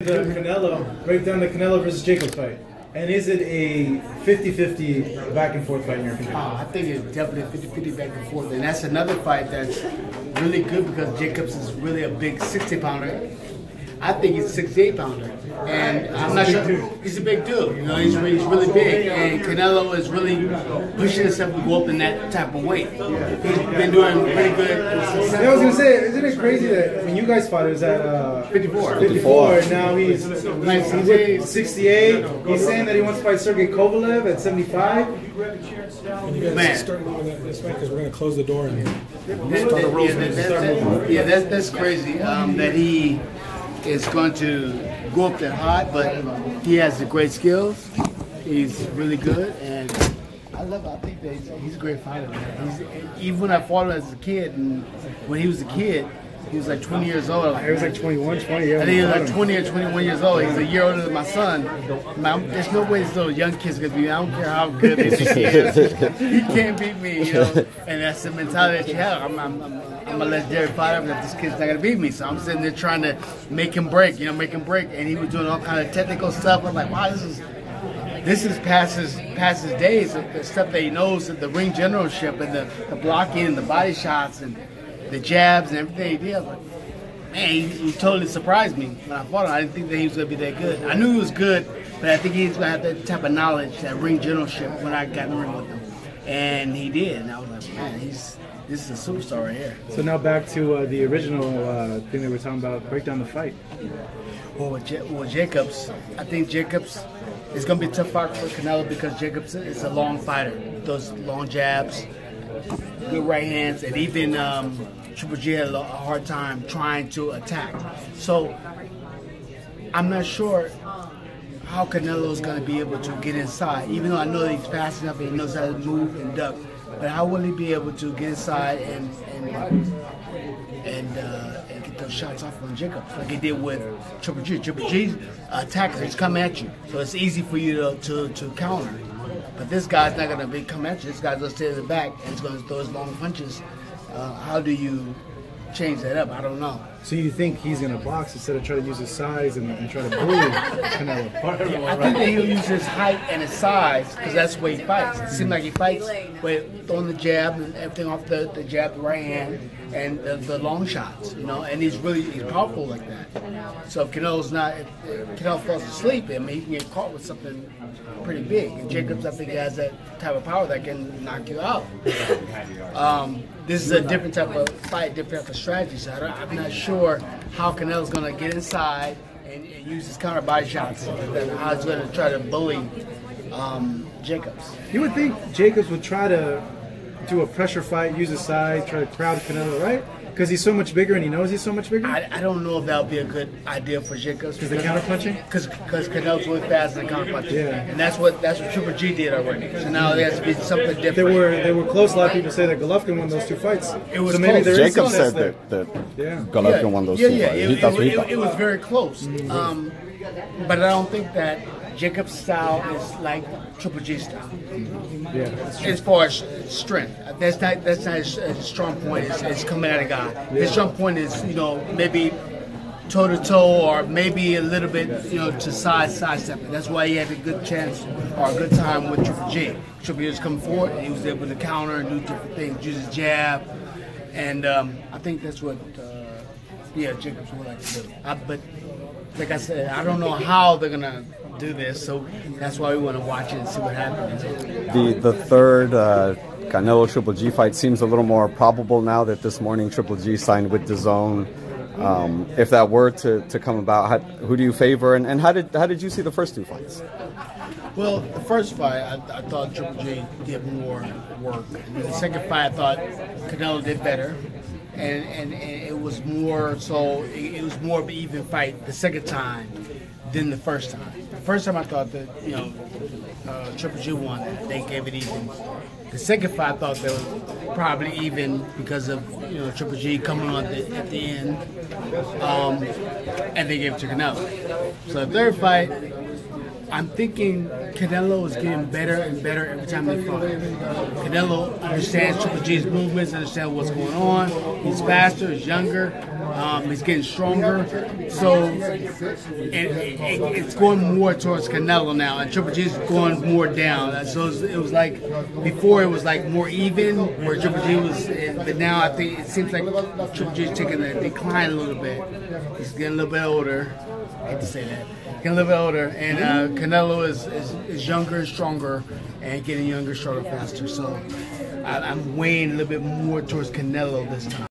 The Canelo, break down the Canelo versus Jacobs fight. And is it a 50-50 back and forth fight in your opinion? I think it's definitely 50-50 back and forth. And that's another fight that's really good because Jacobs is really a big 60-pounder. I think he's a 68-pounder. And I'm not sure. He's a big dude. You know, he's really big. And Canelo is really pushing himself to go up in that type of weight. He's been doing pretty good. I was going to say, isn't it crazy that when you guys fought, it was at 54, and now he's 68. He's saying that he wants to fight Sergey Kovalev at 75. And you guys start moving this fight because we're going to close the door and that's crazy that he is going to go up that high, but he has the great skills. He's really good, and I think that he's a great fighter. Even when I fought him as a kid, and when he was a kid, he was like 20 years old. He was like 21, 20. Yeah, I think he was like 20 or 21 years old. He's a year older than my son. There's no way these little young kids can beat me. I don't care how good he is. He can't beat me, you know. And that's the mentality that you have. I'm a legendary fighter, but this kid's not gonna beat me. So I'm sitting there trying to make him break, And he was doing all kind of technical stuff. I'm like, wow, this is past his days. The stuff that he knows, the ring generalship and the blocking and the body shots and the jabs and everything he did. Like, man, he totally surprised me when I fought him. I didn't think that he was going to be that good. I knew he was good, but I think he's going to have that type of knowledge, that ring generalship when I got in the ring with him. And he did. And I was like, man, this is a superstar right here. So now back to the original thing that we're talking about, break down the fight. Well, with Jacobs, I think Jacobs is going to be a tough fight for Canelo because Jacobs is a long fighter. Those long jabs, good right hands, and even Triple G had a hard time trying to attack. So I'm not sure how Canelo is going to be able to get inside, even though I know that he's fast enough and he knows how to move and duck. But how will he be able to get inside and get those shots off on Jacobs like he did with Triple G? Triple G's attackers, he's coming at you, so it's easy for you to counter. But this guy's not going to be coming at you. This guy's going to stay in the back and he's going to throw his long punches. How do you change that up? I don't know. So you think he's going to box instead of try to use his size and try to bully Canelo? Yeah, I think that he'll use his height and his size because that's the way he fights. It seems like he fights with throwing the jab and everything off the jab, the right hand, and the long shots, and he's powerful like that. So if Canelo falls asleep, I mean, he can get caught with something pretty big. And Jacobs, I think, has that type of power that can knock you out. This is a different type of fight, different type of strategy. So I'm not sure how Canelo's going to get inside and use his counter body shots. How he's going to try to bully Jacobs. You would think Jacobs would try to do a pressure fight, use his size, try to crowd Canelo, right? Because he's so much bigger and he knows he's so much bigger? I don't know if that would be a good idea for Jacobs. Because the counter punching? Because Canelo's really fast in the counter punching. Yeah. And that's what Triple G did already. So now there has to be something different. They were close. A lot of people say that Golovkin won those two fights. It was so maybe close. Jacob said that Golovkin won those two fights. It was very close. But I don't think that Jacob's style is like Triple G's style. Yeah, as far as strength, that's not his strong point. Is coming at a guy. His strong point is maybe toe to toe or maybe a little bit to sidestepping. That's why he had a good chance or a good time with Triple G. Triple G was coming forward and he was able to counter and do different things, use his jab, and I think that's what Jacobs would like to do. But like I said, I don't know how they're gonna do this, so that's why we want to watch it and see what happens. The third Canelo Triple G fight seems a little more probable now that this morning Triple G signed with DAZN. If that were to come about, who do you favor, and how did you see the first two fights? Well, the first fight, I thought Triple G did more work. The second fight, I thought Canelo did better. And it was more so. It was more of an even fight the second time than the first time. The first time I thought that Triple G won. They gave it even. The second fight I thought they were probably even because of Triple G coming on at the end, and they gave it to Canelo. So the third fight, I'm thinking Canelo is getting better and better every time they fight. Canelo understands Triple G's movements, understands what's going on. He's faster, he's younger. He's getting stronger, so it's going more towards Canelo now, and Triple G is going more down. So it was like before, it was like more even, where Triple G was, but now I think it seems like Triple G is taking a decline a little bit. He's getting a little bit older. I hate to say that. Getting a little bit older, and Canelo is younger and stronger, and getting younger, stronger, faster. So I'm weighing a little bit more towards Canelo this time.